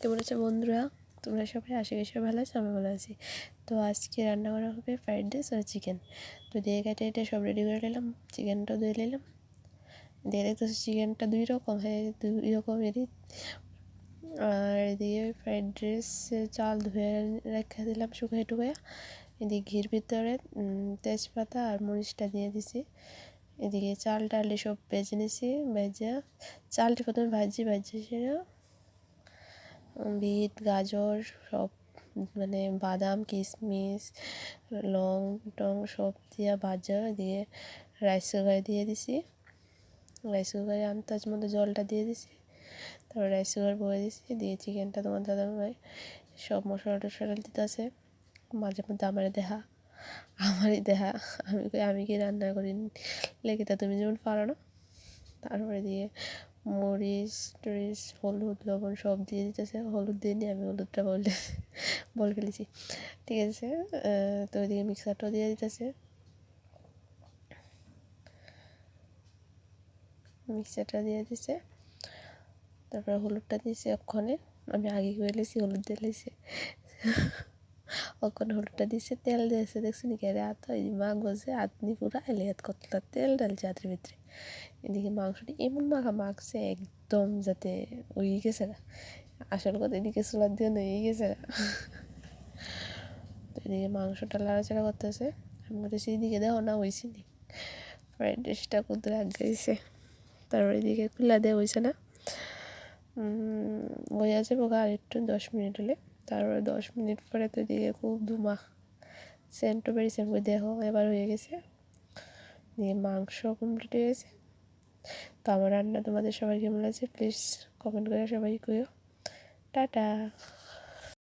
কেমন আছে বন্ধুরা? তোমরা সবাই আশা করি সবাই ভালো আছো, আমি ভালো আছি। তো আজকে রান্না করা হবে ফ্রাইড রাইস আর চিকেন। তো দিয়ে কেটে এটা সব রেডি করে নিলাম, চিকেনটা ধুয়ে নিলাম। দিয়ে দেখতেছি চিকেনটা দুই রকম হ্যাঁ, দুই রকমেরই। আর এদিকে ফ্রাইড রাইসের চাল ধুয়ে রেখে দিলাম শুকিয়ে টুকিয়ে। এদিকে ঘির ভিতরে তেজপাতা আর মরিচটা দিয়ে দিছি। এদিকে চালটা সব ভেজে নিছি, ভেজে চালটি প্রথমে ভাজি বিট গাজর সব মানে বাদাম কিশমিশ লং টং সব দিয়ে ভাজা দিয়ে রাইস কুকারে দিয়ে দিছি। রাইস কুকারে আন্দাজ মতো জলটা দিয়ে দিছি, তারপর রাইস কুকার বয়ে দিছি। দিয়ে চিকেনটা তোমার দাদা ভাই সব মশলা টশলা দিতেছে। মাঝে মধ্যে আমারই দেহা আমি কি রান্না করি লেগে তা তুমি যেমন পারো না। তারপরে দিয়ে মরিচ টরিচ হলুদ লবণ সব দিয়ে দিতেছে। হলুদ দিয়ে নিয়ে আমি হলুদটা বলে ফেলেছি, ঠিক আছে। তো ওইদিকে মিক্সারটাও দিয়ে দিতেছে, মিক্সারটা দিয়ে দিছে। তারপরে হলুদটা দিয়েছি অক্ষণে, আমি আগে করে লেছি হলুদ দিয়ে লেছি অক্ষণে হলুদটা দিয়েছে, তেল দিয়েছে। দেখছি নি কেড়ে হাত মা গজে আতনি পুরা এলে হাত কতলা তেল ডালছে হাতের ভিতরে। এদিকে মাংসটা এমন মাখছে একদম যাতে ওই গেছে না, আসল কথা এদিকে চুলার দিয়ে নয়ে গেছে না। তো এদিকে মাংসটা লাড়াচাড়া করতেছে, আমি বলতেছি এদিকে দেখো না হয়েছি নি, ফ্রাইড রাইসটা কত গেছে। তারপরে এদিকে খুলা দেওয়া হয়েছে না, হয়ে আছে বোকা আর একটু 10 মিনিট হলে। তারপরে 10 মিনিট পরে তো এদিকে খুব ধুমা সেন্টও বেরিয়েছে, দেখো এবার হয়ে গেছে। দিয়ে মাংস কমপ্লিট হয়ে গেছে। তো আমার রান্না তোমাদের সবাই কেমন লাগছে প্লিজ কমেন্ট করে সবাই কইও। টাটা।